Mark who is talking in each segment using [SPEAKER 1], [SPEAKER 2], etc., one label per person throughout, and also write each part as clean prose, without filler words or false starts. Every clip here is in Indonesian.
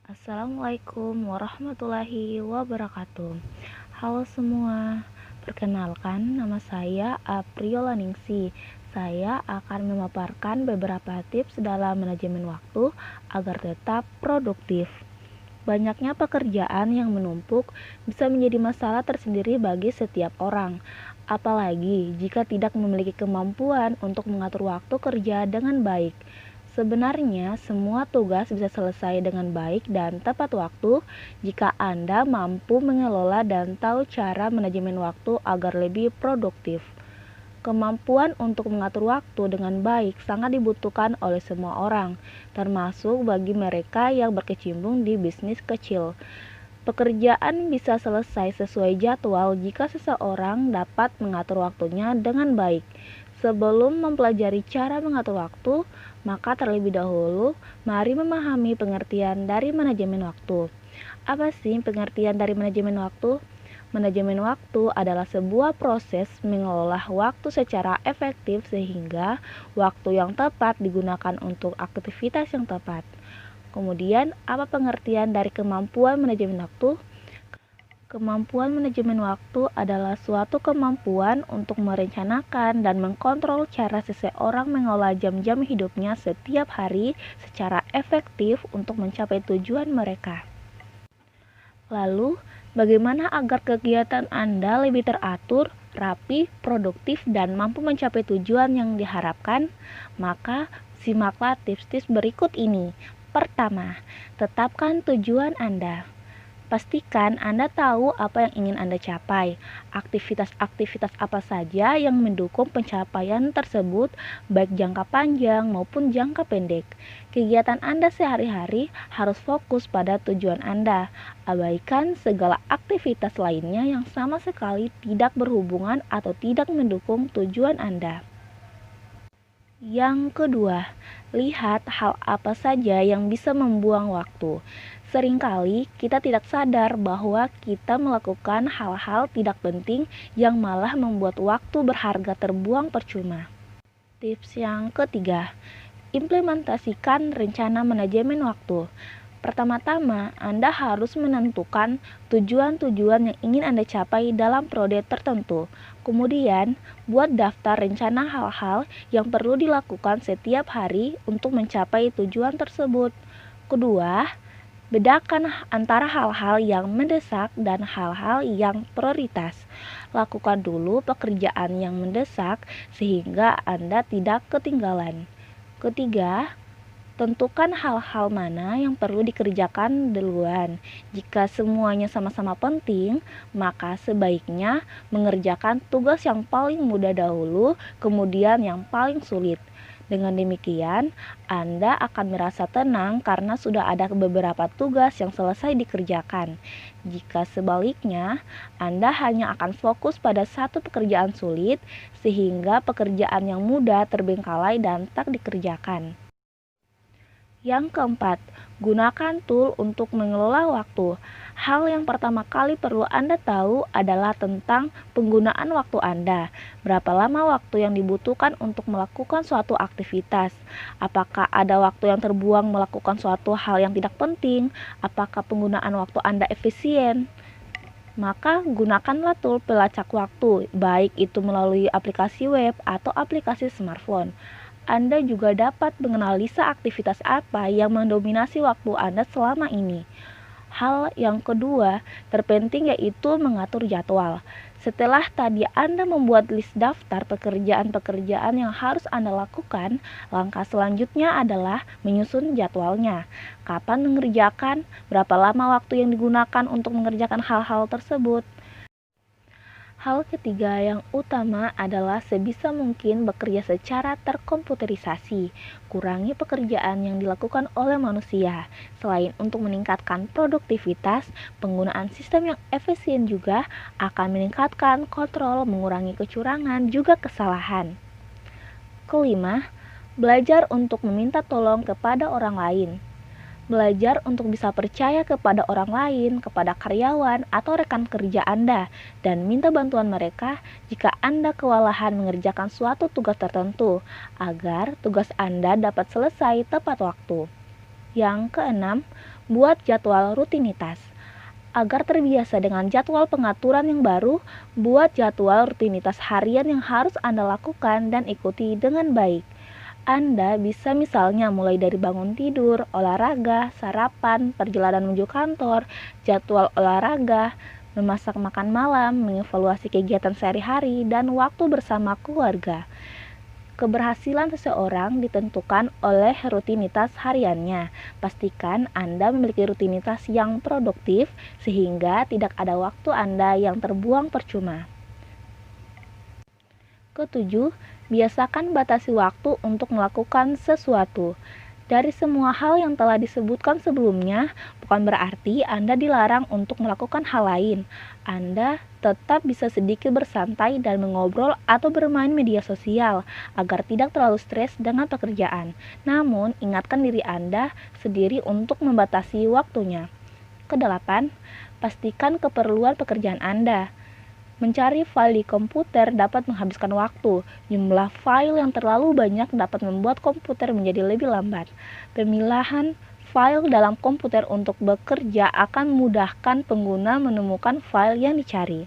[SPEAKER 1] Assalamualaikum warahmatullahi wabarakatuh. Halo semua, perkenalkan nama saya Apriola Ningsi. Saya akan memaparkan beberapa tips dalam manajemen waktu agar tetap produktif. Banyaknya pekerjaan yang menumpuk bisa menjadi masalah tersendiri bagi setiap orang, apalagi jika tidak memiliki kemampuan untuk mengatur waktu kerja dengan baik. Sebenarnya, semua tugas bisa selesai dengan baik dan tepat waktu jika Anda mampu mengelola dan tahu cara manajemen waktu agar lebih produktif. Kemampuan untuk mengatur waktu dengan baik sangat dibutuhkan oleh semua orang, termasuk bagi mereka yang berkecimpung di bisnis kecil. Pekerjaan bisa selesai sesuai jadwal jika seseorang dapat mengatur waktunya dengan baik. Sebelum mempelajari cara mengatur waktu, maka terlebih dahulu mari memahami pengertian dari manajemen waktu. Apa sih pengertian dari manajemen waktu? Manajemen waktu adalah sebuah proses mengelola waktu secara efektif sehingga waktu yang tepat digunakan untuk aktivitas yang tepat. Kemudian, apa pengertian dari kemampuan manajemen waktu? Kemampuan manajemen waktu adalah suatu kemampuan untuk merencanakan dan mengkontrol cara seseorang mengolah jam-jam hidupnya setiap hari secara efektif untuk mencapai tujuan mereka. Lalu, bagaimana agar kegiatan Anda lebih teratur, rapi, produktif, dan mampu mencapai tujuan yang diharapkan? Maka, simaklah tips-tips berikut ini. Pertama, tetapkan tujuan Anda. Pastikan Anda tahu apa yang ingin Anda capai, aktivitas-aktivitas apa saja yang mendukung pencapaian tersebut, baik jangka panjang maupun jangka pendek. Kegiatan Anda sehari-hari harus fokus pada tujuan Anda. Abaikan segala aktivitas lainnya yang sama sekali tidak berhubungan atau tidak mendukung tujuan Anda. Yang kedua, lihat hal apa saja yang bisa membuang waktu. Seringkali kita tidak sadar bahwa kita melakukan hal-hal tidak penting yang malah membuat waktu berharga terbuang percuma. Tips yang ketiga, implementasikan rencana manajemen waktu. Pertama-tama, Anda harus menentukan tujuan-tujuan yang ingin Anda capai dalam periode tertentu. Kemudian, buat daftar rencana hal-hal yang perlu dilakukan setiap hari untuk mencapai tujuan tersebut. Kedua, bedakan antara hal-hal yang mendesak dan hal-hal yang prioritas. Lakukan dulu pekerjaan yang mendesak sehingga Anda tidak ketinggalan. Ketiga, tentukan hal-hal mana yang perlu dikerjakan duluan. Jika semuanya sama-sama penting, maka sebaiknya mengerjakan tugas yang paling mudah dahulu, kemudian yang paling sulit. Dengan demikian, Anda akan merasa tenang karena sudah ada beberapa tugas yang selesai dikerjakan. Jika sebaliknya, Anda hanya akan fokus pada satu pekerjaan sulit, sehingga pekerjaan yang mudah terbengkalai dan tak dikerjakan. Yang keempat, gunakan tool untuk mengelola waktu. Hal yang pertama kali perlu Anda tahu adalah tentang penggunaan waktu Anda. Berapa lama waktu yang dibutuhkan untuk melakukan suatu aktivitas? Apakah ada waktu yang terbuang melakukan suatu hal yang tidak penting? Apakah penggunaan waktu Anda efisien? Maka gunakanlah tool pelacak waktu, baik itu melalui aplikasi web atau aplikasi smartphone. Anda juga dapat menganalisa aktivitas apa yang mendominasi waktu Anda selama ini. Hal yang kedua terpenting yaitu mengatur jadwal. Setelah tadi Anda membuat list daftar pekerjaan-pekerjaan yang harus Anda lakukan, langkah selanjutnya adalah menyusun jadwalnya. Kapan mengerjakan, berapa lama waktu yang digunakan untuk mengerjakan hal-hal tersebut. Hal ketiga yang utama adalah sebisa mungkin bekerja secara terkomputerisasi. Kurangi pekerjaan yang dilakukan oleh manusia. Selain untuk meningkatkan produktivitas, penggunaan sistem yang efisien juga akan meningkatkan kontrol, mengurangi kecurangan, juga kesalahan. Kelima, belajar untuk meminta tolong kepada orang lain. Belajar untuk bisa percaya kepada orang lain, kepada karyawan atau rekan kerja Anda, dan minta bantuan mereka jika Anda kewalahan mengerjakan suatu tugas tertentu, agar tugas Anda dapat selesai tepat waktu. Yang keenam, buat jadwal rutinitas. Agar terbiasa dengan jadwal pengaturan yang baru, buat jadwal rutinitas harian yang harus Anda lakukan dan ikuti dengan baik. Anda bisa misalnya mulai dari bangun tidur, olahraga, sarapan, perjalanan menuju kantor, jadwal olahraga, memasak makan malam, mengevaluasi kegiatan sehari-hari, dan waktu bersama keluarga. Keberhasilan seseorang ditentukan oleh rutinitas hariannya. Pastikan Anda memiliki rutinitas yang produktif sehingga tidak ada waktu Anda yang terbuang percuma. Ketujuh, biasakan batasi waktu untuk melakukan sesuatu. Dari semua hal yang telah disebutkan sebelumnya, bukan berarti Anda dilarang untuk melakukan hal lain. Anda tetap bisa sedikit bersantai dan mengobrol atau bermain media sosial agar tidak terlalu stres dengan pekerjaan. Namun, ingatkan diri Anda sendiri untuk membatasi waktunya. Kedelapan, pastikan keperluan pekerjaan Anda. Mencari file di komputer dapat menghabiskan waktu. Jumlah file yang terlalu banyak dapat membuat komputer menjadi lebih lambat. Pemilahan file dalam komputer untuk bekerja akan memudahkan pengguna menemukan file yang dicari.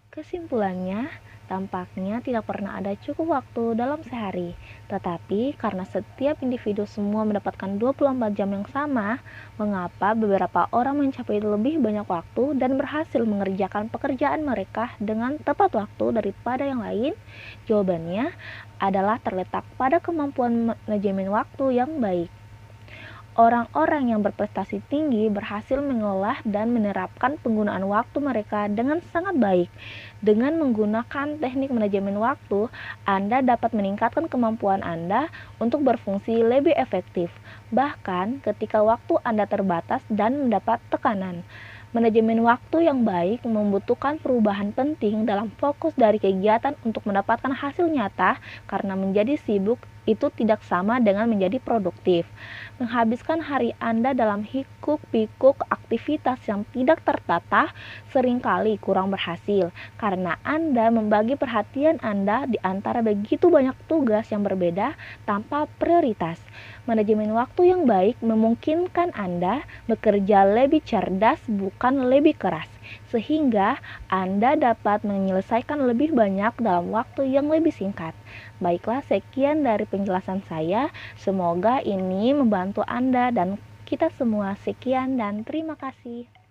[SPEAKER 1] Kesimpulannya, tampaknya tidak pernah ada cukup waktu dalam sehari. Tetapi karena setiap individu semua mendapatkan 24 jam yang sama, mengapa beberapa orang mencapai lebih banyak waktu dan berhasil mengerjakan pekerjaan mereka dengan tepat waktu daripada yang lain? Jawabannya adalah terletak pada kemampuan manajemen waktu yang baik. Orang-orang yang berprestasi tinggi berhasil mengolah dan menerapkan penggunaan waktu mereka dengan sangat baik. Dengan menggunakan teknik manajemen waktu, Anda dapat meningkatkan kemampuan Anda untuk berfungsi lebih efektif, bahkan ketika waktu Anda terbatas dan mendapat tekanan. Manajemen waktu yang baik membutuhkan perubahan penting dalam fokus dari kegiatan untuk mendapatkan hasil nyata, karena menjadi sibuk itu tidak sama dengan menjadi produktif. Menghabiskan hari Anda dalam hiruk-pikuk aktivitas yang tidak tertata seringkali kurang berhasil, karena Anda membagi perhatian Anda di antara begitu banyak tugas yang berbeda tanpa prioritas. Manajemen waktu yang baik memungkinkan Anda bekerja lebih cerdas, bukan lebih keras, sehingga Anda dapat menyelesaikan lebih banyak dalam waktu yang lebih singkat. Baiklah, sekian dari penjelasan saya. Semoga ini membantu Anda dan kita semua. Sekian dan terima kasih.